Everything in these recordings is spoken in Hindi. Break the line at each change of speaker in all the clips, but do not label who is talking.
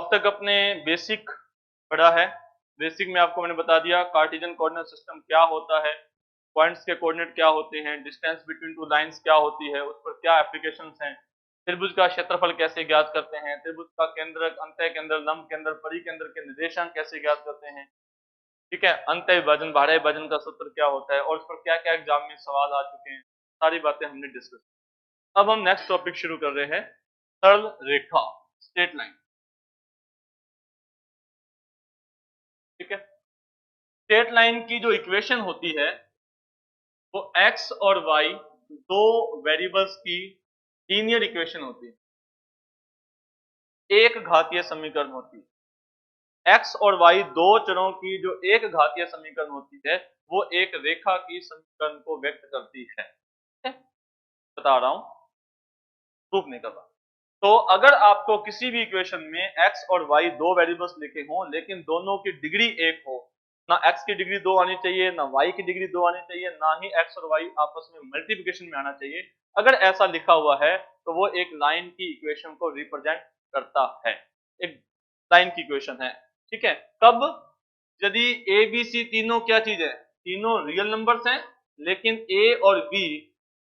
अब तक अपने बेसिक पढ़ा है। बेसिक में आपको मैंने बता दिया कार्टेशियन कोऑर्डिनेट सिस्टम क्या होता है, पॉइंट्स के कोऑर्डिनेट क्या होते हैं, डिस्टेंस बिटवीन टू लाइंस क्या होती है, उस पर क्या एप्लीकेशंस हैं, त्रिभुज का क्षेत्रफल कैसे ज्ञात करते हैं, त्रिभुज का केंद्रक, अंतः केंद्र, लंब केंद्र, परिकेंद्र के निर्देशांक कैसे ज्ञात करते हैं, ठीक है, अंतः विभाजन, बाह्य विभाजन का सूत्र क्या होता है और उस पर क्या क्या एग्जाम में सवाल आ चुके हैं, सारी बातें हमने डिस्कस। अब हम नेक्स्ट टॉपिक शुरू कर रहे हैं, सरल रेखा, स्ट्रेट लाइन। ठीक है, स्ट्रेट लाइन की जो इक्वेशन होती है वो x और y दो वेरिएबल्स की लीनियर इक्वेशन होती है, एक घातीय समीकरण होती है। x और y दो चरों की जो एक घातीय समीकरण होती है वो एक रेखा की समीकरण को व्यक्त करती है। बता रहा हूं, प्रूफ नहीं कर रहा। तो अगर आपको किसी भी इक्वेशन में x और y दो वेरिएबल्स लिखे हों लेकिन दोनों की डिग्री एक हो, ना x की डिग्री 2 आनी चाहिए ना y की डिग्री 2 आनी चाहिए, ना ही x और y आपस में मल्टीप्लिकेशन में आना चाहिए, अगर ऐसा लिखा हुआ है तो वो एक लाइन की इक्वेशन को रिप्रेजेंट करता है, एक लाइन की इक्वेशन है। ठीक है, कब? यदि a b c तीनों क्या चीज है, तीनों रियल नंबर्स हैं, लेकिन a और b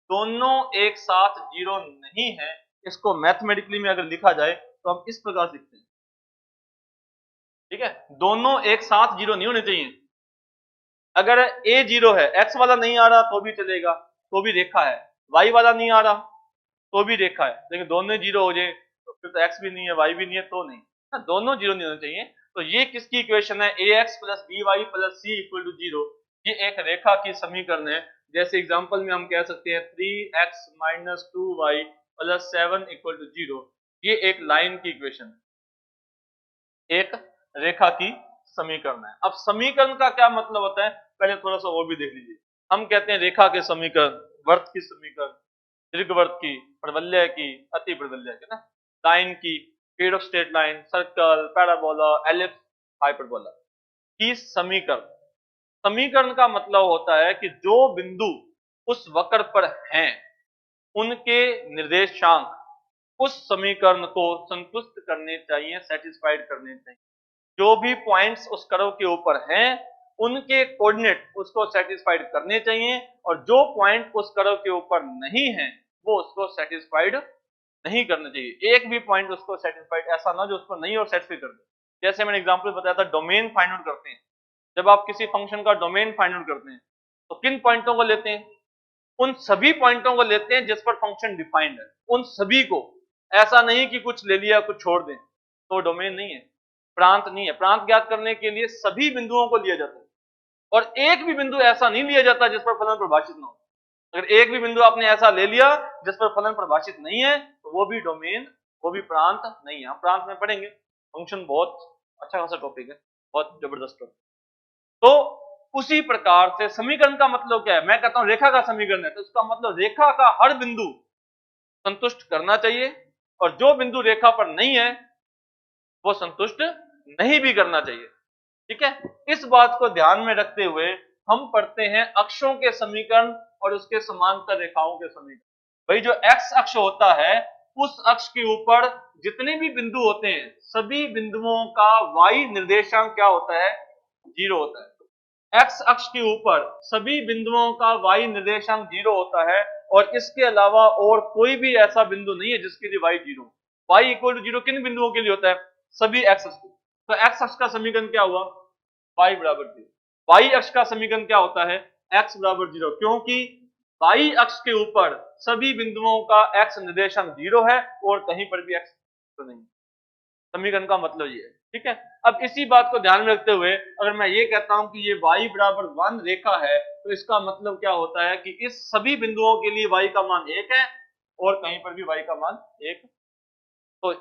दोनों एक साथ जीरो नहीं है। इसको मैथमेटिकली में अगर लिखा जाए तो हम इस प्रकार लिखते हैं। ठीक है, दोनों एक साथ जीरो नहीं होने चाहिए। अगर a जीरो है, x वाला नहीं आ रहा तो भी चलेगा, तो भी रेखा है, y वाला नहीं आ रहा तो भी रेखा है, लेकिन दोनों जीरो हो जाए तो फिर तो x भी नहीं है y भी नहीं है तो नहीं, दोनों जीरो नहीं होने चाहिए। तो ये किसकी इक्वेशन है, ax plus by plus c equal to zero, ये एक रेखा की समीकरण है। जैसे एग्जांपल में हम कह सकते हैं 3x minus 2y plus 7 equal to zero, ये एक लाइन की इक्वेशन है, एक रेखा की समीकरण है। अब समीकरण का क्या मतलब होता है, पहले थोड़ा सा वो भी देख लीजिए। हम कहते हैं रेखा के समीकरण, वर्त की समीकरण, दीर्घवृत्त की, परवलय की, अति परवलय की, ना, लाइन की, period of straight line, circle, parabola, ellipse, hyperbola की समीकरण। समीकरण का मतलब होता है कि जो बिंदु उस वक्र पर हैं उनके निर्देशांक उस समीकरण को संतुष्ट करने चाहिए, सेटिस्फाइड करने चाहिए। जो भी पॉइंट्स उस कर्व के ऊपर हैं उनके कोऑर्डिनेट उसको सेटिस्फाइड करने चाहिए, और जो पॉइंट उस कर्व के ऊपर नहीं है वो उसको सेटिस्फाइड नहीं करना चाहिए। एक भी पॉइंट उसको सेटिस्फाइड ऐसा ना जो उसको नहीं और सेटिस्फाई कर दे। जैसे मैंने एग्जांपल बताया था, डोमेन फाइंड आउट करते हैं, जब आप किसी फंक्शन का डोमेन फाइंड आउट करते हैं तो किन पॉइंटों को लेते हैं, उन सभी पॉइंटों को लेते हैं जिस पर फंक्शन डिफाइंड है, उन सभी को। ऐसा नहीं कि कुछ ले लिया कुछ छोड़ दें, तो डोमेन नहीं है, प्रांत नहीं है। प्रांत ज्ञात करने के लिए सभी बिंदुओं को लिया जाता है, और एक भी बिंदु ऐसा नहीं लिया जाता जिस पर फलन परिभाषित ना हो। अगर एक भी बिंदु आपने ऐसा ले लिया जिस पर फलन परिभाषित नहीं है तो वो भी डोमेन, वो भी प्रांत नहीं है। हम प्रांत में पढ़ेंगे, फंक्शन बहुत अच्छा खासा टॉपिक है, बहुत जबरदस्त टॉपिक। तो उसी प्रकार से समीकरण का मतलब क्या है, मैं कहता हूं रेखा का समीकरण है तो उसका मतलब रेखा का हर बिंदु संतुष्ट करना चाहिए, और जो बिंदु रेखा पर नहीं है वो संतुष्ट नहीं भी करना चाहिए। ठीक है, इस बात को ध्यान में रखते हुए हम पढ़ते हैं अक्षों के समीकरण और उसके समांतर रेखाओं के समीकरण। भाई जो एक्स अक्ष होता है उस अक्ष के ऊपर जितने भी बिंदु होते हैं सभी बिंदुओं का वाई निर्देशांक क्या होता है, जीरो होता है। एक्स अक्ष के ऊपर सभी बिंदुओं का वाई निर्देशांक जीरो होता है, और इसके अलावा और कोई भी ऐसा बिंदु नहीं है जिसके लिए Y zero. Y equal to zero किन बिंदुओं के लिए होता है, सभी एक्स अक्ष। तो एक्स अक्ष का समीकरण क्या हुआ, y बराबर जीरो। वाई अक्ष का समीकरण क्या होता है, x बराबर जीरो, क्योंकि वाई अक्ष के ऊपर सभी बिंदुओं का x निर्देशांक जीरो है और कहीं पर भी x तो नहीं। समीकरण का मतलब ये है। ठीक है, अब इसी बात को ध्यान में रखते हुए अगर मैं ये कहता हूं कि ये y बराबर 1 रेखा है तो इसका मतलब क्या होता है कि इस सभी बिंदुओं के लिए y का मान 1 है और कहीं पर भी y का मान 1। तो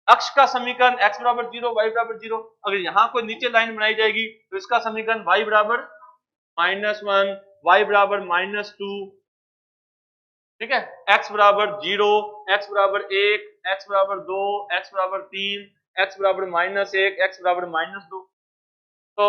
अक्ष का समीकरण x बराबर जीरो, y बराबर जीरो। अगर यहां कोई नीचे लाइन बनाई जाएगी तो इसका समीकरण y बराबर -1, y बराबर -2, ठीक है, x बराबर जीरो, x बराबर 1, x बराबर 2, x बराबर 3, x बराबर -1, x बराबर -2। तो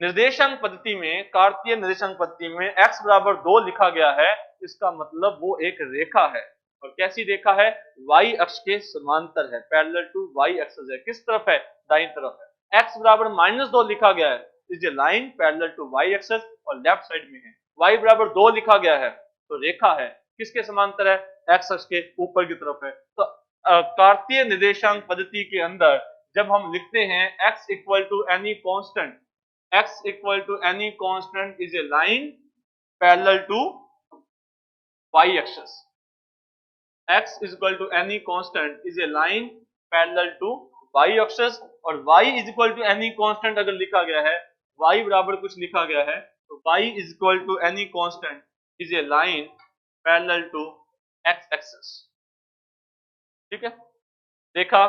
निर्देशांक पद्धति में, कार्तीय निर्देशांक पद्धति में x बराबर 2 लिखा गया है, इसका मतलब वो एक रेखा है। और कैसी रेखा है, y अक्ष के समांतर है, पैरेलल टू y एक्सिस है। किस तरफ है, दाईं तरफ है। x बराबर -2 लिखा गया है, is a line parallel to y axis और लेफ्ट साइड में है। y बराबर 2 लिखा गया है, तो रेखा है किसके समांतर है, x अक्ष के ऊपर की तरफ है। तो कार्तीय निर्देशांक पद्धति के अंदर जब हम लिखते हैं x equal to any constant, x equal to any constant is a line parallel to y axis, x is equal to any constant is a line parallel to y axis, और y is equal to any constant अगर लिखा गया है, y बराबर कुछ लिखा गया है, तो y is equal to any constant is a line parallel to x axis। ठीक है, देखा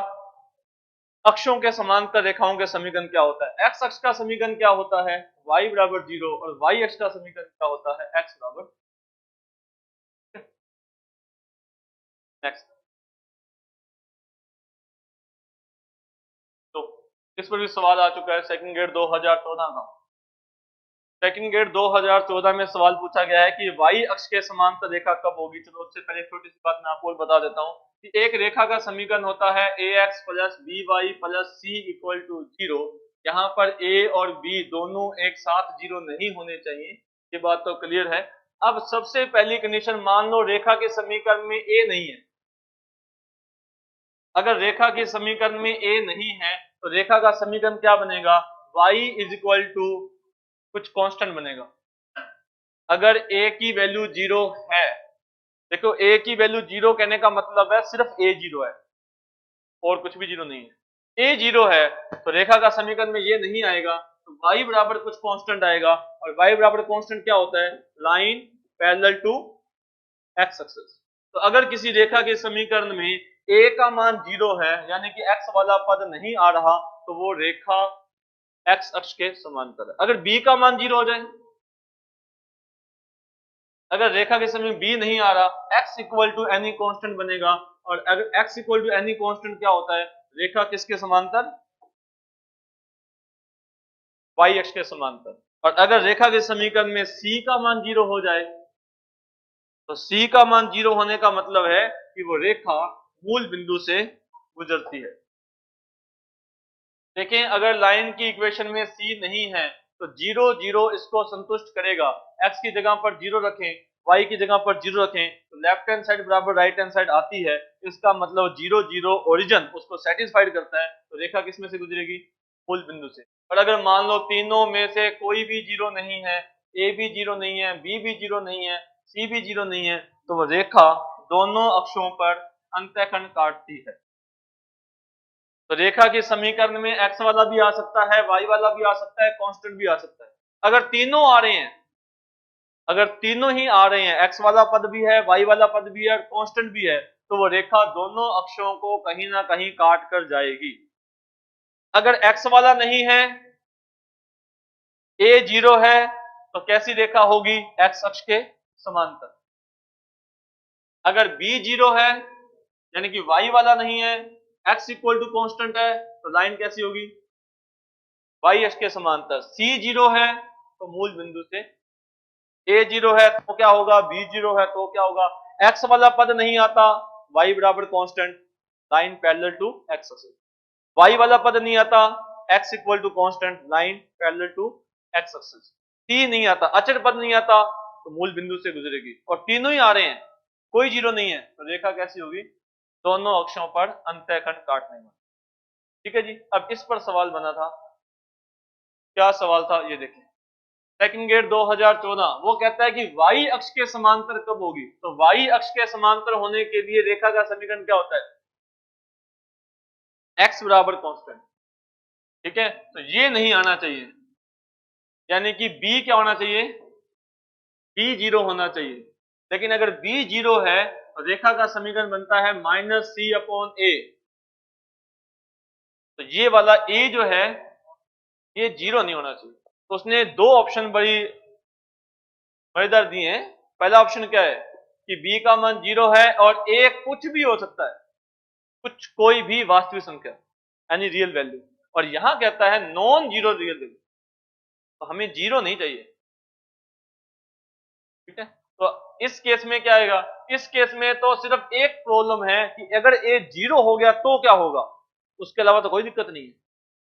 अक्षों के समांतर रेखाओं के समीकरण क्या होता है, x अक्ष का समीकरण क्या होता है, y बराबर 0, और y अक्ष का समीकरण क्या होता है, x बराबर। नेक्स्ट, तो इस पर भी सवाल आ चुका है सेकंड ग्रेड 2014 का। सेकंड ग्रेड 2014 में सवाल पूछा गया है कि y अक्ष के समांतर रेखा कब होगी। चलो उससे पहले छोटी सी बात मैं आपको बता देता हूँ कि एक रेखा का समीकरण होता है ax plus by plus c equal to 0। यहाँ पर a और b दोनों एक साथ 0 नहीं होने चाहिए, ये बात तो क्लियर है। अब सबसे पहली कंडीशन, मान लो रेखा के समीकरण में a नहीं है। अगर रेखा के समीकरण में a नहीं है तो रेखा का समीकरण क्या बनेगा, y इज इक्वल टू कुछ कांस्टेंट बनेगा। अगर a की वैल्यू 0 है, देखो a की वैल्यू 0 कहने का मतलब है सिर्फ a 0 है और कुछ भी 0 नहीं है। a 0 है तो रेखा का समीकरण में ये नहीं आएगा, तो y बराबर कुछ कांस्टेंट आएगा, और y बराबर कांस्टेंट क्या होता है, line parallel to x axis. तो अगर किसी रेखा के समीकरण में a का मान 0 है, यानी कि x वाला पद नहीं आ रहा, तो वो रेखा x अक्ष के समांतर है। अगर b का मान 0 हो जाए, अगर रेखा के समय b नहीं आ रहा, x equal to any constant बनेगा, और अगर x equal to any constant क्या होता है, रेखा किसके समांतर, y अक्ष के समांतर। और अगर रेखा के समीकरण में c का मान 0 हो जाए, तो c का मान 0 होने का मतलब है कि वो रेखा मूल बिंदु से गुजरती है। देखें, अगर लाइन की इक्वेशन में c नहीं है तो 0 0 इसको संतुष्ट करेगा। x की जगह पर 0 रखें, y की जगह पर 0 रखें, तो लेफ्ट हैंड साइड बराबर राइट हैंड साइड आती है। इसका मतलब 0 0 ओरिजिन उसको सेटिस्फाइड करता है, तो रेखा किस में से गुजरेगी, मूल बिंदु से। और अगर मान लो तीनों में से कोई भी 0 नहीं है, a भी 0 नहीं है, b भी 0 नहीं है, c भी 0 नहीं है, तो वो रेखा दोनों अक्षों पर अंतःखंड काटती है। तो रेखा के समीकरण में x वाला भी आ सकता है, y वाला भी आ सकता है, कांस्टेंट भी आ सकता है। अगर तीनों आ रहे हैं, अगर तीनों ही आ रहे हैं, x वाला पद भी है, y वाला पद भी है, कांस्टेंट भी है, तो वो रेखा दोनों अक्षों को कहीं ना कहीं काट कर जाएगी। अगर x वाला नहीं है, a 0 है, तो कैसी रेखा होगी, x अक्ष के समांतर। अगर b 0 है, यानी कि y वाला नहीं है, x इक्वल टू कांस्टेंट है, तो लाइन कैसी होगी, y अक्ष के समांतर। c 0 है तो मूल बिंदु से, a 0 है तो क्या होगा, b 0 है तो क्या होगा, x वाला पद नहीं आता, y बराबर constant, line parallel to x axis. y वाला पद नहीं आता, x equal to constant, line parallel to x axis. c नहीं आता, अचर पद नहीं आता, तो मूल बिंदु से गुजरेगी। और तीनों ही आ रहे हैं, कोई 0 नहीं है, तो रेखा कैसी होगी, दोनों अक्षों पर अंतःखंड काटने में। ठीक है जी। अब इस पर सवाल बना था, क्या सवाल था ये देखें। सेकंड ग्रेड 2014 वो कहता है कि y अक्ष के समांतर कब होगी। तो y अक्ष के समांतर होने के लिए रेखा का समीकरण क्या होता है, x बराबर कांस्टेंट। ठीक है, तो ये नहीं आना चाहिए, यानी कि b क्या होना चाहिए, b 0 होना चाहिए। लेकिन अगर b 0 है तो रेखा का समीकरण बनता है -c/a। तो ये वाला a जो है ये 0 नहीं होना चाहिए। तो उसने दो ऑप्शन बड़ी मजेदार दिए हैं। पहला ऑप्शन क्या है कि b का मान 0 है और a कुछ भी हो सकता है, कुछ कोई भी वास्तविक संख्या, यानी रियल वैल्यू। और यहां कहता है नॉन जीरो रियल वैल्यू, तो हमें 0 नहीं चाहिए। ठीक है, तो इस केस में क्या आएगा, इस केस में तो सिर्फ एक प्रॉब्लम है कि अगर a 0 हो गया तो क्या होगा, उसके अलावा तो कोई दिक्कत नहीं है।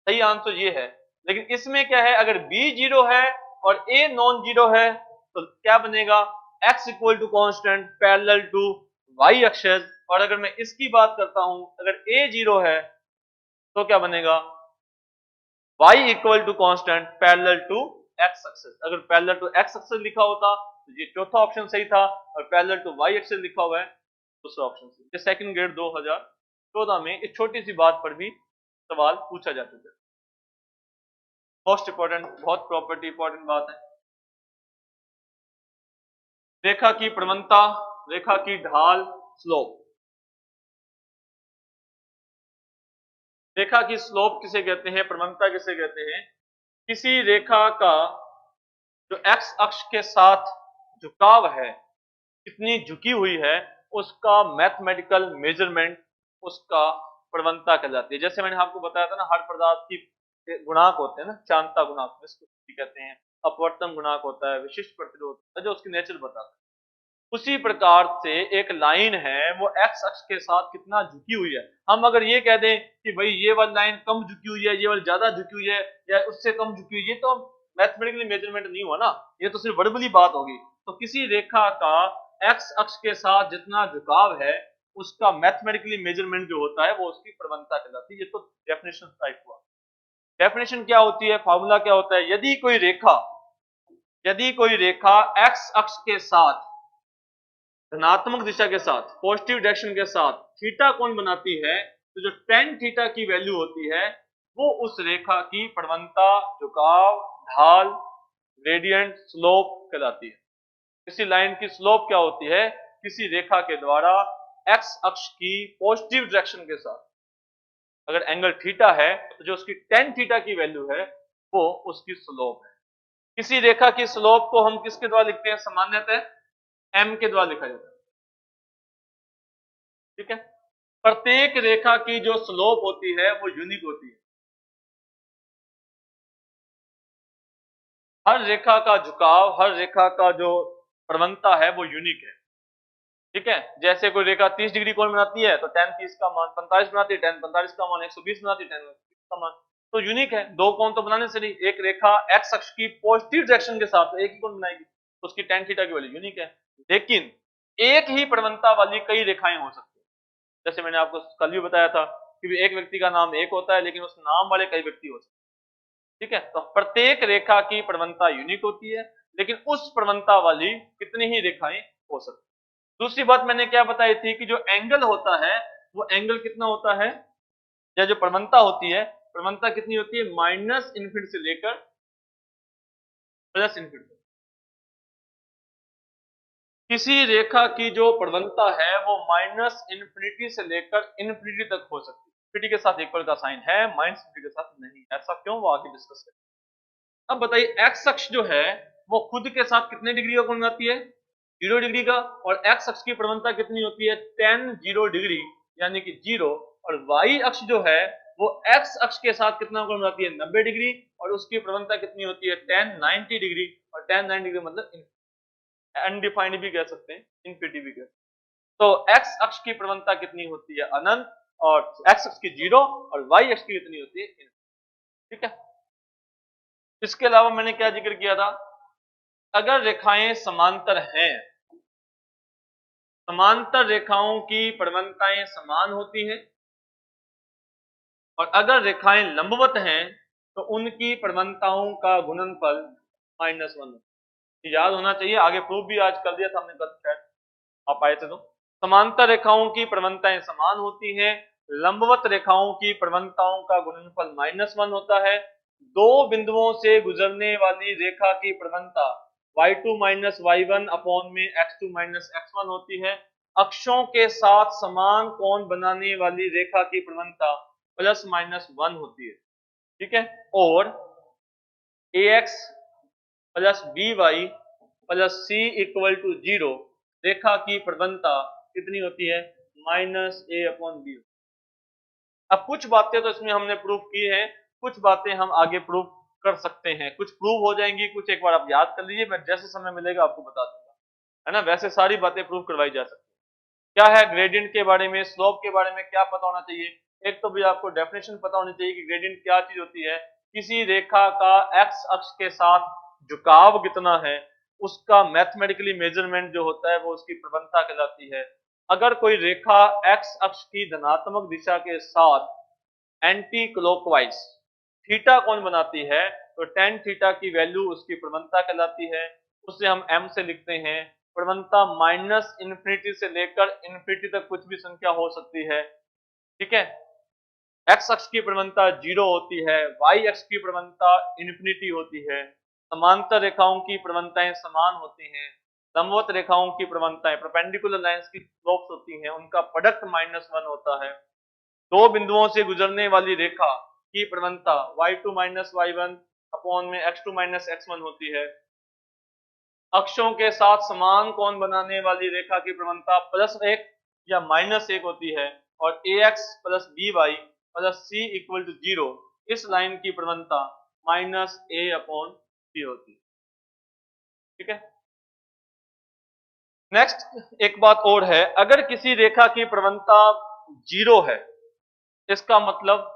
सही आंसर ये है। लेकिन इसमें क्या है, अगर b 0 है और a नॉन जीरो है तो क्या बनेगा, x equal to constant parallel to y अक्षर। और अगर मैं इसकी बात करता हूं, अगर a 0 है तो क्या बनेगा, y equal to constant parallel to x axis. अगर पैरेलल टू x एक्सिस लिखा होता तो ये चौथा ऑप्शन सही था, और पैरेलल टू y एक्सिस लिखा हुआ है दूसरा ऑप्शन सही। ये सेकंड ग्रेड 2014 में इस छोटी सी बात पर भी सवाल पूछा जा चुका है। मोस्ट इंपॉर्टेंट, बहुत प्रॉपर्टी इंपॉर्टेंट बात है। रेखा की प्रवणता, रेखा की ढाल, स्लोप। रेखा की स्लोप किसे कहते हैं, प्रवणता किसे कहते हैं, किसी रेखा का जो एक्स अक्ष के साथ झुकाव है, कितनी झुकी हुई है, उसका मैथमेटिकल मेजरमेंट, उसका प्रवणता कहलाती है। जैसे मैंने आपको बताया था ना, हर पदार्थ की गुणांक होते हैं ना, चांदता गुणांक जिसको कहते हैं, अपवर्तन गुणांक होता है, विशिष्ट प्रतिरोध होता है, जो उसकी नेचर बताता है। उसी प्रकार से एक लाइन है, वो एक्स अक्ष के साथ कितना झुकी हुई है। हम अगर ये कह दें कि भाई ये वाली लाइन कम झुकी हुई है, ये वाली ज्यादा झुकी हुई है, या उससे कम झुकी हुई है, ये तो मैथमेटिकली मेजरमेंट नहीं हुआ ना, ये तो सिर्फ वर्बली बात होगी। तो किसी रेखा का एक्स अक्ष के साथ जितना झुकाव है, उसका मैथमेटिकली मेजरमेंट जो होता है वो उसकी प्रवणता कहलाती है। ये तो डेफिनेशन टाइप हुआ। डेफिनेशन क्या होती है, फॉर्मूला क्या होता है, यदि कोई रेखा एक्स अक्ष के साथ धनात्मक दिशा के साथ, पॉजिटिव डायरेक्शन के साथ थीटा कोण बनाती है, तो जो टेन थीटा की वैल्यू होती है वो उस रेखा की प्रवणता, झुकाव, ढाल, ग्रेडियंट, स्लोप कहलाती है। किसी लाइन की स्लोप क्या होती है, किसी रेखा के द्वारा एक्स अक्ष की पॉजिटिव डायरेक्शन के साथ अगर एंगल थीटा है तो जो उसकी टेन थीटा की वैल्यू है वो उसकी स्लोप है। किसी रेखा की स्लोप को हम किसके द्वारा लिखते हैं, सामान्यतः m के द्वारा लिखा जाता है। ठीक है, प्रत्येक रेखा की जो स्लोप होती है वो यूनिक होती है। हर रेखा का झुकाव, हर रेखा का जो प्रवणता है वो यूनिक है। ठीक है, जैसे कोई रेखा 30 डिग्री कोण बनाती है तो tan 30 का मान 45 बनाती है, tan 45 का मान 120 बनाती है, tan 120 का मान तो यूनिक है। दो कोण तो बनाने से नहीं, एक रेखा एक्स अक्ष की पॉजिटिव डायरेक्शन के साथ एक ही कोण बनाएगी तो उसकी tan थीटा की वैल्यू यूनिक है। लेकिन एक ही प्रवणता वाली कई रेखाएं हो सकती है। जैसे मैंने आपको कल भी बताया था कि एक व्यक्ति का नाम एक होता है लेकिन उस नाम वाले कई व्यक्ति हो सकते हैं। ठीक है, तो प्रत्येक रेखा की प्रवणता यूनिक होती है, लेकिन उस प्रवणता वाली कितनी ही रेखाएं हो सकती है। दूसरी बात मैंने क्या बताई थी कि जो एंगल होता है वो एंगल कितना होता है, या जो प्रवणता होती है, प्रवणता कितनी होती है, माइनस इन्फिनिटी से लेकर प्लस इन्फिनिटी। किसी रेखा की जो प्रवणता है वो माइनस इन्फिनिटी से लेकर इन्फिनिटी तक हो सकती है। इन्फिनिटी के साथ इक्वल का साइन है, माइनस इन्फिनिटी के साथ नहीं। ऐसा क्यों, वो आगे डिस्कस करें। अब बताइए, एक्स अक्ष जो है वो खुद के साथ कितने डिग्री का कोण बनाती है, 0 डिग्री का, और एक्स अक्ष की प्रवणता कितनी होती है, tan 0 डिग्री यानी कि 0। और वाई अक्ष जो है वो एक्स अक्ष के साथ कितना कोण बनाती है, 90 डिग्री, और उसकी प्रवणता कितनी होती है, tan 90 डिग्री। और tan 90 डिग्री मतलब अनडिफाइंड भी कह सकते हैं, इनफिनिटी भी कह सकते हैं। तो एक्स अक्ष की प्रवणता कितनी होती है, अनंत, और एक्स अक्ष की 0, और वाई अक्ष की कितनी होती है, ठीक है। इसके अलावा मैंने क्या जिक्र किया था, अगर रेखाएं समांतर हैं, समांतर रेखाओं की प्रवणताएं समान होती हैं, और अगर रेखाएं लंबवत हैं तो उनकी प्रवणताओं का गुणनफल -1। याद होना चाहिए, आगे प्रूफ भी आज कर दिया था हमने कल, शायद आप आए थे तो। समांतर रेखाओं की प्रवणताएं समान होती हैं, लंबवत रेखाओं की प्रवणताओं का गुणनफल -1 होता है। दो बिंदुओं से गुजरने वाली रेखा की प्रवणता y2 माइनस y1 अपॉन में x2 माइनस x1 होती है। अक्षों के साथ समान कोण बनाने वाली रेखा की प्रवणता +-1 होती है। ठीक है, और ax plus by plus c equal to 0 रेखा की प्रवणता कितनी होती है, -a/b। अब कुछ बातें तो इसमें हमने प्रूफ की है, कुछ बातें हम आगे प्रूफ कर सकते हैं, कुछ प्रूव हो जाएंगी, कुछ एक बार आप याद कर लीजिए, मैं जैसे समय मिलेगा आपको बता दूंगा। है ना, वैसे सारी बातें प्रूव करवाई जा सकती है। क्या है ग्रेडियंट के बारे में, स्लोप के बारे में क्या पता होना चाहिए? एक तो भी आपको डेफिनेशन पता होनी चाहिए कि ग्रेडियंट क्या चीज होती है, किसी रेखा का एक्स अक्ष के साथ झुकाव कितना है, उसका मैथमेटिकली मेजरमेंट जो होता है वो उसकी प्रवणता कहलाती है। अगर कोई रेखा एक्स अक्ष की धनात्मक दिशा के साथ एंटी क्लॉकवाइज थीटा कोण बनाती है तो टेन थीटा की वैल्यू उसकी प्रवणता कहलाती है। उसे हम m से लिखते हैं। प्रवणता माइनस इन्फिनिटी से लेकर इन्फिनिटी तक कुछ भी संख्या हो सकती है, ठीक है। x अक्ष की प्रवणता 0 होती है, y अक्ष की प्रवणता इन्फिनिटी होती है, समांतर रेखाओं की प्रवणताएं समान होती हैं, लंबवत रेखाओं की प्रवणताएं परपेंडिकुलर लाइंस की स्लोप्स होती हैं, उनका प्रोडक्ट -1 होता है। दो बिंदुओं से गुजरने वाली रेखा की प्रवणता y2 - y1 अपॉन में x2 - x1 होती है। अक्षों के साथ समान कोण बनाने वाली रेखा की प्रवणता +1 या -1 होती है और ax + by + c = 0 इस लाइन की प्रवणता -a/c होती है, ठीक है। नेक्स्ट एक बात और है, अगर किसी रेखा की प्रवणता 0 है, इसका मतलब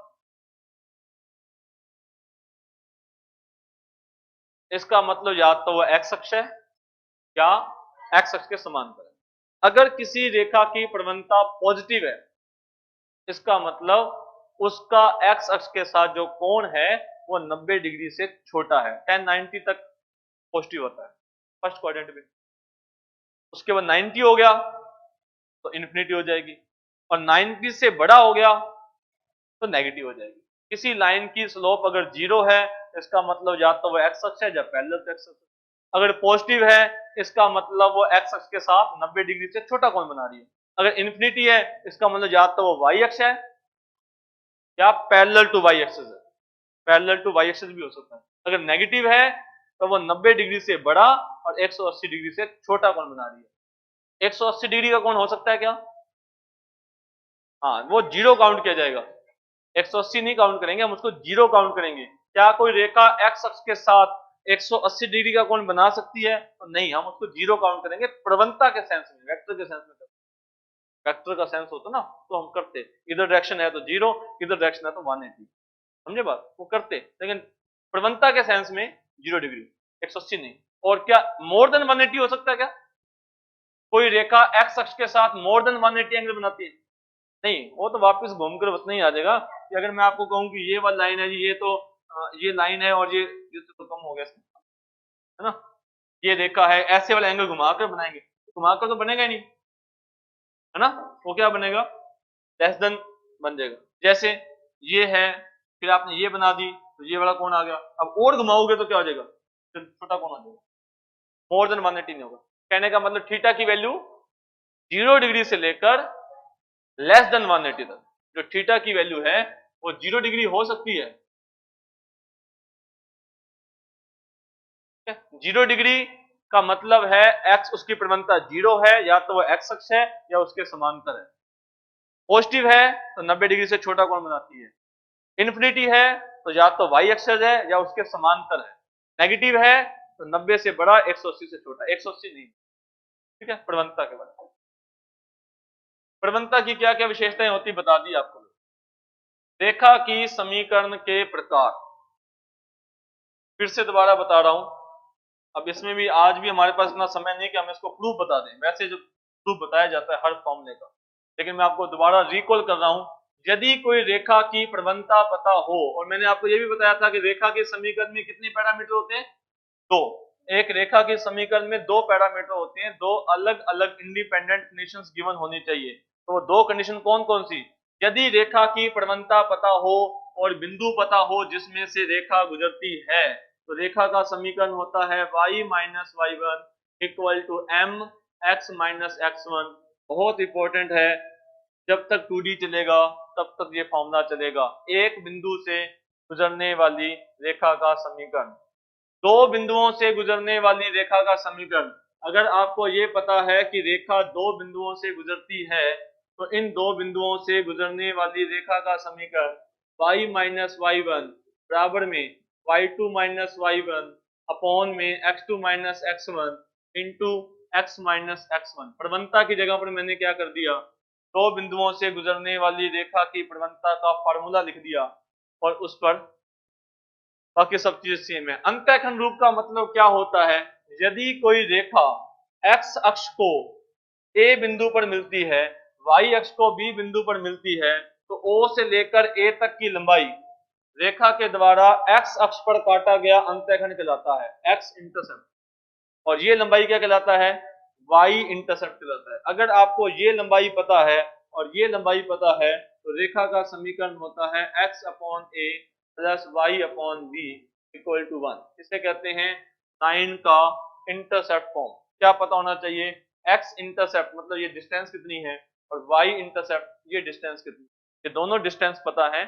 या तो वो x अक्ष है या x अक्ष के समांतर है। अगर किसी रेखा की प्रवणता पॉजिटिव है, इसका मतलब उसका x अक्ष के साथ जो कोण है वो 90 डिग्री से छोटा है। 1090 तक पॉजिटिव होता है फर्स्ट क्वाड्रेंट में, उसके बाद 90 हो गया तो इन्फिनिटी हो जाएगी और 90 से बड़ा हो गया तो नेगेटिव हो जाएगी। किसी लाइन की स्लोप अगर 0 है, इसका मतलब या तो वो x अक्ष है या पैरेलल टू x अक्ष। अगर पॉजिटिव है, इसका मतलब वो x अक्ष के साथ 90 डिग्री से छोटा कोण बना रही है। अगर इन्फिनिटी है, इसका मतलब या तो वो y अक्ष है या पैरेलल टू y एक्सिस है। पैरेलल टू y एक्सिस भी हो सकता है। अगर नेगेटिव है तो वो 90 डिग्री से बड़ा और 180 डिग्री से छोटा कोण बना रही है। 180 डिग्री का कोण हो सकता है क्या? हाँ, वो जीरो काउंट किया जाएगा। 180 नहीं काउंट करेंगे, हम उसको जीरो काउंट करेंगे। क्या कोई रेखा x अक्ष के साथ 180 डिग्री का कोण बना सकती है? तो नहीं, हम उसको जीरो काउंट करेंगे प्रवणता के सेंस में, वेक्टर के सेंस में। वेक्टर का सेंस होता ना तो हम करते, इधर डायरेक्शन है तो 0, इधर डायरेक्शन है तो 180, समझे बात, वो करते। लेकिन प्रवणता के सेंस में 0 डिग्री, 180 नहीं। और क्या मोर देन 180 हो सकता है क्या? कोई रेखा x अक्ष के साथ मोर देन 180 एंगल बनाती है? नहीं, वो तो वापस घूमकर उतना ही आ जाएगा कि अगर मैं आपको कहूं कि ये वाली लाइन है जी, ये तो ये लाइन है और ये तो कम हो गया, है ना, ये रेखा है, ऐसे वाला एंगल घुमाकर बनाएंगे, घुमाकर तो बनेगा ही नहीं, है ना। वो क्या बनेगा? लेस देन बन जाएगा। जैसे ये है, फिर आपने ये बना दी तो ये वाला कोण आ गया, अब और घुमाओगे तो क्या हो जाएगा? फिर छोटा कोण आ जाएगा, मोर देन 180 नहीं होगा। कहने का मतलब थीटा की वैल्यू 0 डिग्री से लेकर लेस देन 180 तक जो थीटा की वैल्यू है वो 0 डिग्री हो सकती है। 0 डिग्री का मतलब है x उसकी प्रवणता 0 है, या तो वो x अक्ष है या उसके समांतर है। पॉजिटिव है तो 90 डिग्री से छोटा कोण बनाती है। इन्फिनिटी है तो या तो y अक्षर है या उसके समांतर है। नेगेटिव है तो 90 से बड़ा, 180 से छोटा, 180 नहीं, ठीक है। प्रवणता के बारे में, प्रवणता की क्या क्या विशेषताएं होती बता दी आपको। रेखा की समीकरण के प्रकार, फिर से दोबारा बता रहा हूं। अब इसमें भी आज भी हमारे पास इतना समय नहीं कि हम इसको प्रूफ बता दें, वैसे जो प्रूफ बताया जाता है हर फॉर्मूले का, लेकिन मैं आपको दोबारा रिकॉल कर रहा हूं। यदि कोई रेखा की प्रवणता पता हो, और मैंने आपको यह भी बताया था कि रेखा के समीकरण में कितने पैरामीटर होते हैं? दो। एक रेखा के समीकरण में दो पैरामीटर होते हैं, दो अलग अलग इंडिपेंडेंट कंडीशंस गिवन होनी चाहिए। तो दो कंडीशन कौन कौन सी? यदि रेखा की प्रवणता पता हो और बिंदु पता हो जिसमें से रेखा गुजरती है, तो रेखा का समीकरण होता है y minus y1 equal to m x minus x1। बहुत इंपॉर्टेंट है, जब तक 2D चलेगा तब तक ये फॉर्मूला चलेगा। एक बिंदु से गुजरने वाली रेखा का समीकरण, दो बिंदुओं से गुजरने वाली रेखा का समीकरण। अगर आपको ये पता है कि रेखा दो बिंदुओं से गुजरती है, तो इन दो बिंदुओं से गुजरने वाली रेखा का समीकरण y माइनस y1 बराबर में y2 माइनस y1 अपॉन में x2 minus x1 into X minus x one. प्रवणता की जगह पर मैंने क्या कर दिया, दो बिंदुओं से गुजरने वाली रेखा की प्रवणता का फॉर्मूला लिख दिया और उस पर बाकी सब चीजें सेम है। अंतःखंड रूप का मतलब क्या होता है, यदि कोई रेखा एक्स अक्ष को ए बिंदु पर मिलती है, वाई अक्ष को बी बिंदु पर मिलती है, तो ओ से लेकर ए तक की लंबाई रेखा के द्वारा एक्स अक्ष पर काटा गया अंतःखंड कहलाता है, एक्स इंटरसेप्ट। और ये लंबाई क्या कहलाता है, वाई इंटरसेप्ट कहलाता है। अगर आपको ये लंबाई पता है और ये लंबाई पता है तो रेखा का समीकरण होता है X upon A plus Y upon B equal to 1। इसे कहते हैं लाइन का इंटरसेप्ट फॉर्म। क्या पता होना चाहिए, एक्स इंटरसेप्ट मतलब ये डिस्टेंस कितनी है और वाई इंटरसेप्ट ये डिस्टेंस कितनी है। ये दोनों डिस्टेंस पता है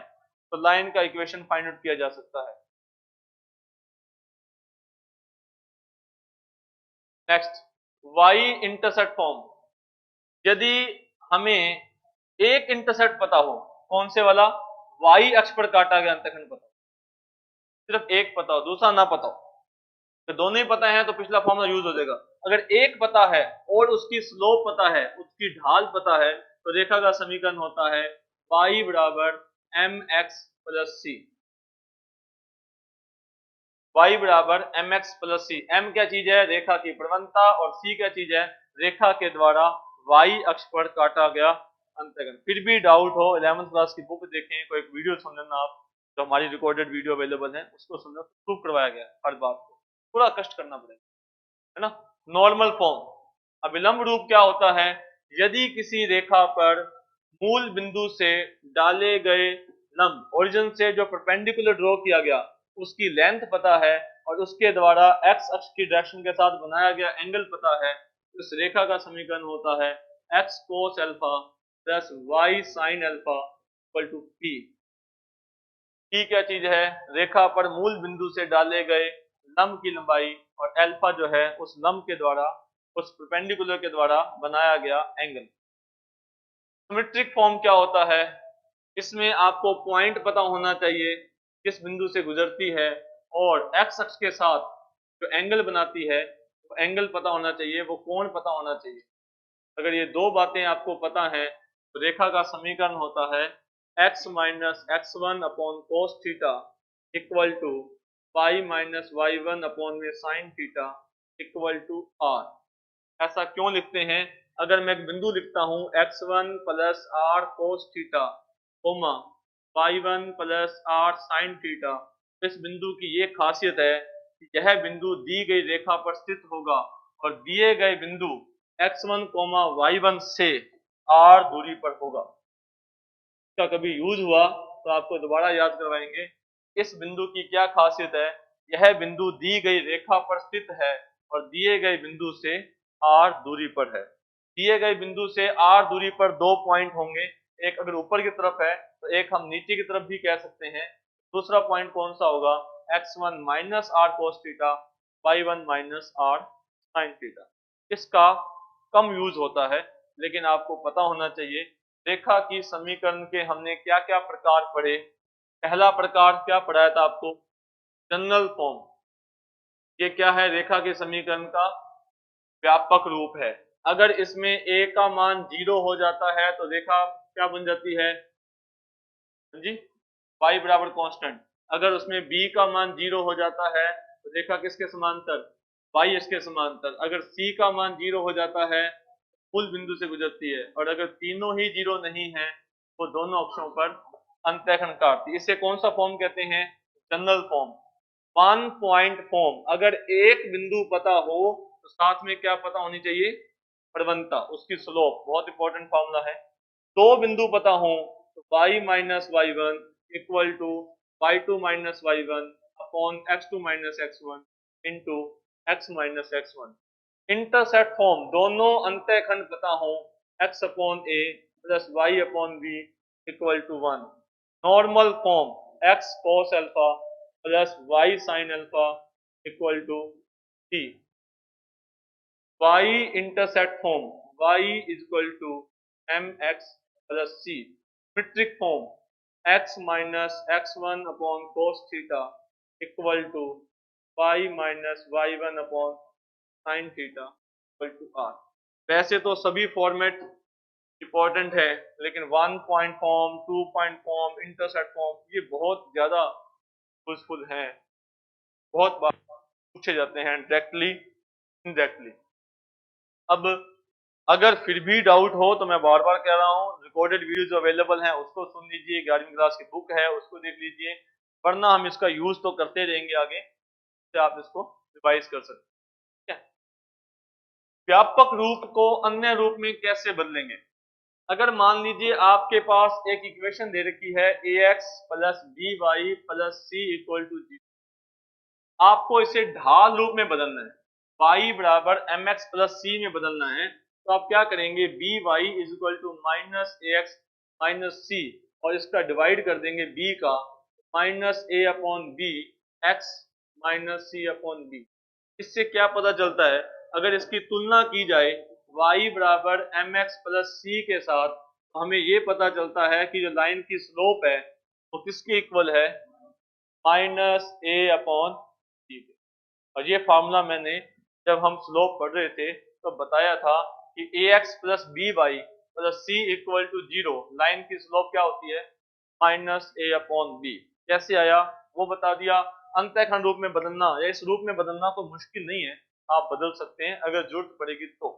तो लाइन का इक्वेशन फाइंड आउट किया जा सकता है। Next, Y intercept form. यदि हमें एक इंटरसेप्ट पता हो, कौन से वाला, वाई अक्ष पर काटा गया अंतःखंड पता हो, सिर्फ एक पता हो दूसरा ना पता हो, तो दोनों ही पता है तो पिछला फॉर्मूला यूज हो जाएगा। अगर एक पता है और उसकी स्लोप पता है, उसकी ढाल पता है, तो रेखा का समीकरण होता है y बराबर एम एक्स प्लस सी। y बराबर एम एक्स प्लस सी। एम क्या चीज है, रेखा की प्रवणता, और सी क्या चीज है, रेखा के द्वारा y अक्ष पर काटा गया अंतःखंड। फिर भी डाउट हो 11th क्लास की बुक देखें, कोई एक वीडियो सुन लेना आप, जो हमारी रिकॉर्डेड वीडियो अवेलेबल है उसको सुनना, प्रूव करवाया गया हर बात को, पूरा कष्ट करना पड़ेगा, है ना। Normal form. अविलंब रूप क्या होता है, यदि किसी रेखा पर मूल बिंदु से डाले गए लंब, ओरिजिन से जो परपेंडिकुलर ड्रॉ किया गया उसकी लेंथ पता है और उसके द्वारा एक्स अक्ष की डायरेक्शन के साथ बनाया गया एंगल पता है, इस रेखा का समीकरण होता है X cos alpha plus Y sine alpha equal to P. P क्या चीज है, रेखा पर मूल बिंदु से डाले गए लंब की लंबाई, और अल्फा जो है उस लंब के द्वारा, उस परपेंडिकुलर के द्वारा बनाया गया एंगल। सिमेट्रिक फॉर्म क्या होता है, इसमें आपको पॉइंट पता होना चाहिए किस बिंदु से गुजरती है, और एक्स अक्ष के साथ जो एंगल बनाती है वो एंगल पता होना चाहिए, वो कोण पता होना चाहिए। अगर ये दो बातें आपको पता है तो रेखा का समीकरण होता है x minus x one upon cos theta equal to y minus Y one upon में sine theta equal to r. ऐसा क्यों लिखते हैं, अगर मैं एक बिंदु लिखता हूं x1 plus R cos theta comma y1 plus R sine theta, इस बिंदु की ये खासियत है कि यह बिंदु दी गई रेखा पर स्थित होगा और दिए गए बिंदु x1 कोमा y1 से r दूरी पर होगा। इसका कभी यूज हुआ तो आपको दोबारा याद करवाएंगे। इस बिंदु की क्या खासियत है, यह बिंदु दी गई रेखा पर स्थित है और दिए गए बिंदु से r दूरी पर है। दिए गए बिंदु से r दूरी पर दो पॉइंट होंगे, एक अगर ऊपर की तरफ है तो एक हम नीचे की तरफ भी कह सकते हैं। दूसरा पॉइंट कौन सा होगा, x1 minus R cos theta, y1 minus R sine theta. इसका कम यूज होता है लेकिन आपको पता होना चाहिए। रेखा की समीकरण के हमने क्या क्या प्रकार पढ़े, पहला प्रकार क्या पढ़ाया था आपको, जनरल फॉर्म। ये क्या है, रेखा के समीकरण का व्यापक रूप है। अगर इसमें a का मान 0 हो जाता है तो रेखा क्या बन जाती है जी, y बराबर कांस्टेंट। अगर उसमें b का मान 0 हो जाता है तो रेखा किसके समांतर, y इसके समांतर। अगर c का मान 0 हो जाता है मूल बिंदु से गुजरती है, और अगर तीनों ही 0 नहीं है वो दोनों अक्षों पर अंतःखंड काटती है। इसे कौन सा फॉर्म कहते हैं, general form. One point form. अगर एक बिंदु पता हो तो साथ में क्या पता होनी चाहिए, प्रवणता, उसकी स्लोप, बहुत इंपॉर्टेंट फॉर्मूला है। दो बिंदु पता हो तो y minus Y one equal to Y two minus Y one upon X two minus x one into X minus x one. Intercept form, दोनों अंतःखंड पता हो x upon a plus y upon b equal to 1। Normal form, x cos alpha plus y sin alpha equal to c। y intercept form, y is equal to mx plus c। Symmetric form, x minus x one upon cos theta equal to y minus Y one upon sine theta equal to R. वैसे तो सभी फॉर्मेट इंपॉर्टेंट है, लेकिन 1 point form, 2 point form, intercept form ये बहुत ज्यादा यूजफुल हैं, बहुत बार पूछे जाते हैं डायरेक्टली इनडायरेक्टली। अब अगर फिर भी डाउट हो तो मैं बार बार कह रहा हूँ, रिकॉर्डेड वीडियो जो अवेलेबल है उसको सुन लीजिए, 11वीं क्लास की बुक है उसको देख लीजिए, वरना हम इसका यूज तो करते रहेंगे आगे, तो आप इसको रिवाइज कर सकते हैं। व्यापक रूप को अन्य रूप में कैसे बदलेंगे? अगर मान लीजिए आपके पास एक इक्वेशन दे रखी है ax plus B Y plus C equal to 0, आपको इसे ढाल रूप में बदलना है, y बराबर mx प्लस सी में बदलना है, तो आप क्या करेंगे, b y is equal to minus a x minus c, और इसका डिवाइड कर देंगे b का, minus a upon b x minus c upon b. इससे क्या पता चलता है, अगर इसकी तुलना की जाए y बराबर एम एक्स प्लस सी के साथ, तो हमें ये पता चलता है कि जो लाइन की स्लोप है वो किसके इक्वल है, माइनस ए अपॉन सी। और ये फार्मूला मैंने जब हम स्लोप पढ़ रहे थे तो बताया था कि a x plus B Y plus C equal to 0, line की स्लोप क्या होती है, माइनस ए अपॉन बी। कैसे आया वो बता दिया। अंतःखंड रूप में बदलना या इस रूप में बदलना कोई मुश्किल नहीं है, आप बदल सकते हैं अगर जरूरत पड़ेगी तो।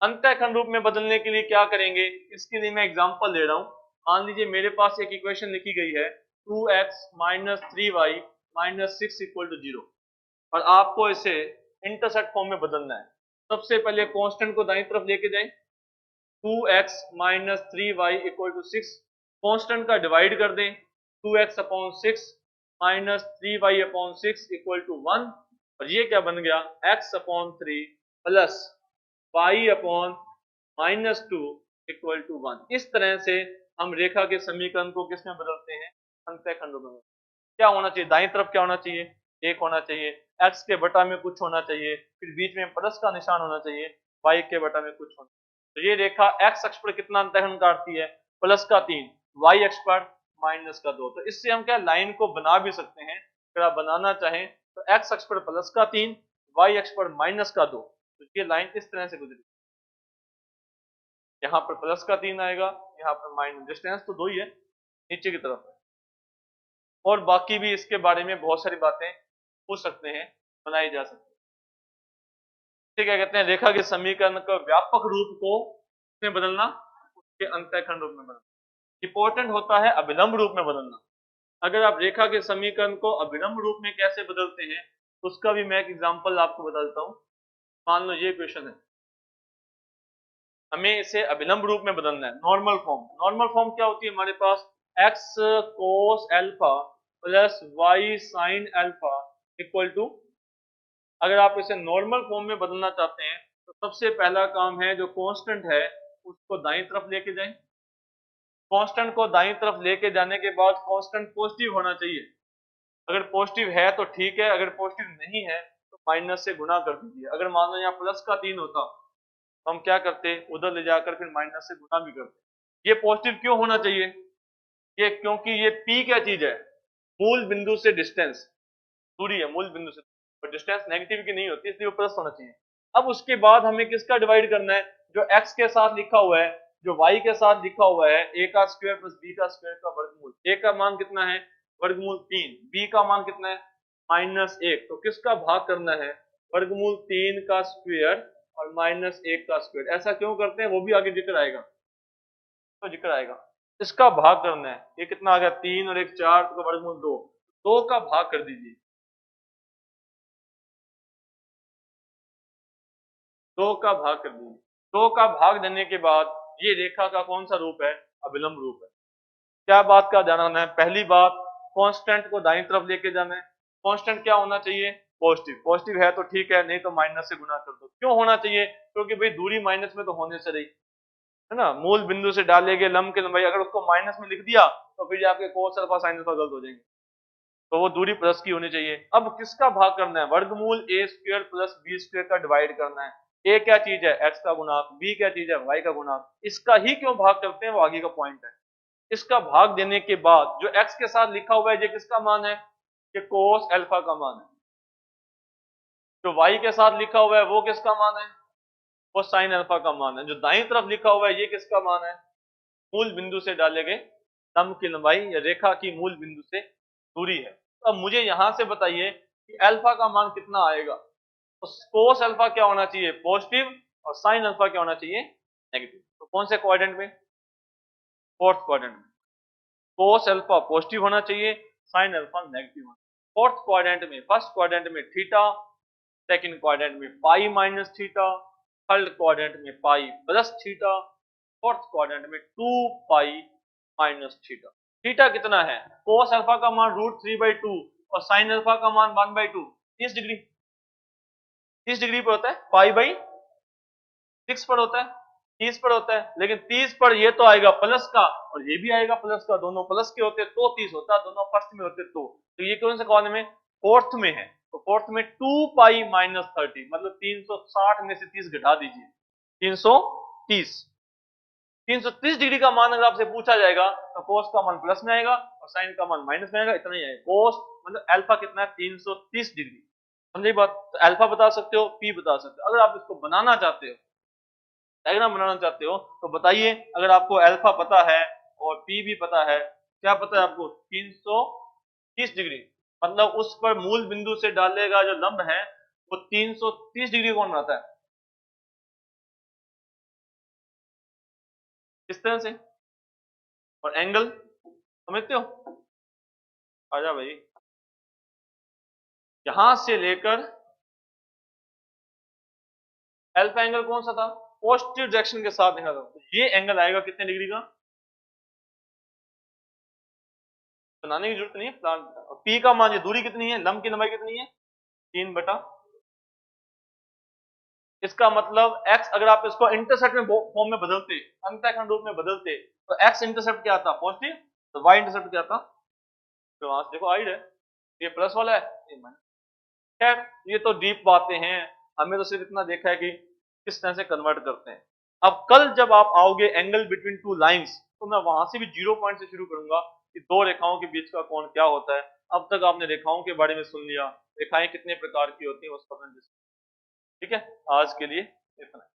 अंतःखंड रूप में बदलने के लिए क्या करेंगे, इसके लिए मैं एग्जांपल ले रहा हूं। मान लीजिए मेरे पास एक इक्वेशन लिखी गई है 2x minus 3y minus 6 equal to 0, और आपको इसे इंटरसेप्ट फॉर्म में बदलना है। सबसे पहले कांस्टेंट को दाईं तरफ लेके जाएं, 2x minus 3y equal to 6, constant का डिवाइड कर दें, 2x upon 6 minus 3y upon 6 equal to 1, और ये क्या बन गया, x upon 3 plus y upon minus 2 equal to 1। इस तरह से हम रेखा के समीकरण को किसमें बदलते हैं, अंतःखंडों में। क्या होना चाहिए, दाईं तरफ क्या होना चाहिए, एक होना चाहिए, x के बटा में कुछ होना चाहिए, फिर बीच में प्लस का निशान होना चाहिए, y के बटा में कुछ होना चाहिए। तो ये रेखा x अक्ष पर कितना अंतःखंड काटती है, प्लस का 3, y अक्ष पर माइनस का 2। तो इससे हम क्या लाइन को बना भी सकते हैं, अगर आप बनाना चाहें तो x अक्ष पर प्लस का 3, y अक्ष पर माइनस का 2, तो ये लाइन इस तरह से गुजरी, यहाँ पर प्लस का 3 आएगा, यहाँ पर माइनस, डिस्टेंस तो 2 ही है नीचे की तरफ। और बाकी भी इसके बारे में बहुत सारी बातें पूछ सकते हैं, बनाई जा सकती है। क्या कहते हैं, रेखा के समीकरण का व्यापक रूप को में बदलना, उसके अंतःखंड रूप में बदलना। इंपॉर्टेंट होता है अभिलंब रूप में बदलना। अगर आप रेखा के समीकरण को अभिलंब रूप में कैसे बदलते हैं, उसका भी मैं एक एग्जांपल आपको बता देता हूं। मान लो ये क्वेश्चन है, हमें इसे अभिलंब रूप में बदलना है, नॉर्मल फॉर्म। नॉर्मल फॉर्म क्या होती है हमारे पास, x cos alpha plus y sin alpha equal to, अगर आप इसे नॉर्मल फॉर्म में बदलना चाहते हैं तो सबसे पहला काम है जो कांस्टेंट है उसको दाईं तरफ लेके जाएं। कांस्टेंट को दाईं तरफ लेके जाने के बाद कांस्टेंट पॉजिटिव होना चाहिए, अगर पॉजिटिव है तो ठीक है, अगर पॉजिटिव नहीं है तो माइनस से गुणा कर दीजिए। अगर मान लो यहाँ प्लस का 3 होता तो हम क्या करते, उधर ले जाकर फिर माइनस से गुणा भी करते। ये पॉजिटिव क्यों होना चाहिए, ये क्योंकि ये p क्या चीज है, मूल बिंदु से डिस्टेंस, दूरी है मूल बिंदु से, और डिस्टेंस नेगेटिव की नहीं होती, इसलिए वो प्लस होना चाहिए। अब उसके बाद हमें किसका डिवाइड करना है, जो x के साथ लिखा हुआ है, जो y के साथ लिखा हुआ है, a का स्क्वायर प्लस b का स्क्वायर का वर्गमूल। a का मान कितना है, वर्गमूल 3, b का मान कितना है, माइनस 1, तो किसका भाग करना है, वर्गमूल 3 का स्क्वायर और माइनस 1 का स्क्वायर। ऐसा क्यों करते हैं वो भी आगे जिक्र आएगा, तो जिक्र आएगा। इसका भाग करना है, ये कितना आ गया, 3 और 1 4, तो वर्गमूल 2, 2 का भाग कर दीजिए, 2 का भाग कर दीजिए। 2 का भाग देने के बाद ये रेखा का कौन सा रूप है, अभिलंब रूप है। क्या बात का ध्यान रखना है, पहली बात कांस्टेंट को दाईं तरफ लेके जाना है। कांस्टेंट क्या होना चाहिए, पॉजिटिव, पॉजिटिव है तो ठीक है, नहीं तो माइनस से गुणा कर दो। क्यों होना चाहिए, क्योंकि भाई दूरी माइनस में तो होने से रही है ना, मूल बिंदु से डालेंगे लंब की लंबाई, अगर उसको माइनस में लिख दिया तो फिर आपके कोस अल्फा साइन अल्फा गलत हो जाएंगे, तो वो दूरी प्लस की होनी चाहिए। अब किसका भाग करना है, वर्गमूल ए स्क्वायर प्लस बी स्क्वायर का डिवाइड करना है। ए क्या चीज है, एक्स का गुणांक, बी क्या चीज है, वाई का गुणांक। इसका ही क्यों भाग करते हैं वो आगे का पॉइंट है। इसका भाग देने के बाद जो एक्स के साथ लिखा हुआ है ये किसका मान है, ये कोस अल्फा का मान है। जो y के साथ लिखा हुआ है वो किसका मान है, वो साइन अल्फा का मान है। जो दाईं तरफ लिखा हुआ है ये किसका मान है, मूल बिंदु से डाले गए स्तंभ की लंबाई या रेखा की मूल बिंदु से दूरी है। तो अब मुझे यहां से बताइए कि अल्फा का मान कितना आएगा। तो कोस अल्फा क्या होना चाहिए, पॉजिटिव, और साइन अल्फा क्या होना चाहिए, नेगेटिव। तो कौन से क्वाड्रेंट में, फोर्थ क्वाड्रेंट में। कोस अल्फा पॉजिटिव होना चाहिए, साइन अल्फा नेगेटिव होना चाहिए। फोर्थ क्वाड्रेंट में, फर्स्ट क्वाड्रेंट में थीटा, सेकंड क्वाड्रेंट में pi minus theta, third quadrant में pi plus theta, fourth quadrant में 2 पाई माइनस थीटा। थीटा कितना है, कोस अल्फा का मान √3/2 और साइन अल्फा का मान 1/2, 30 डिग्री। 30 डिग्री पर होता है, पाई/6 पर होता है, 30 पर होता है। लेकिन 30 पर ये तो आएगा प्लस का और ये भी आएगा प्लस का, दोनों प्लस के होते तो 30 होता, दोनों फर्स्ट में होते तो ये कौन से कॉलम में, फोर्थ में है। तो फोर्थ में 2 पाई माइनस 30, मतलब 360 में से 30 घटा दीजिए, 330। 330 डिग्री का मान अगर आपसे पूछा जाएगा तो कोस का मान प्लस में आएगा और साइन का मान माइनस में आएगा, इतना ही आएगा। कोस मतलब अल्फा कितना है, 330 डिग्री। समझे बात। तो अल्फा बता सकते हो, पी बता सकते हो। अगर आप इसको बनाना चाहते हो, डायग्राम बनाना चाहते हो, तो बताइए। अगर आपको अल्फा पता है और पी भी पता है, क्या पता है आपको, 330 डिग्री, मतलब उस पर मूल बिंदु से डालेगा जो लंब है वो 330 डिग्री कौन बनाता है, इस तरह से। और एंगल समझते हो, आजा भाई, यहां से लेकर अल्फा एंगल कौन सा था, पॉजिटिव डायरेक्शन के साथ देखा था, तो ये एंगल आएगा कितने डिग्री का, बनाने की जरूरत नहीं है प्लान। पी का मान, ये दूरी कितनी है, लंब की लंबाई कितनी है, 3/, इसका मतलब x, अगर आप इसको इंटरसेप्ट में फॉर्म में बदलते, अंतःखंड रूप में बदलते, तो x इंटरसेप्ट क्या आता, पॉजिटिव, तो y इंटरसेप्ट क्या आता, तो वहां से देखो आई है, ये प्लस वाला है, ये माइनस। खैर ये तो डीप बातें हैं, हमें तो सिर्फ इतना देखा है कि किस तरह से कन्वर्ट करते हैं। अब कल जब आप आओगे एंगल बिटवीन टू लाइंस, तो मैं वहां से भी 0 पॉइंट से शुरू करूंगा कि दो रेखाओं के बीच का कोण क्या होता है। अब तक आपने रेखाओं के बारे में सुन लिया, रेखाएं कितने प्रकार की होती हैं उसका, ठीक है। आज के लिए इतना।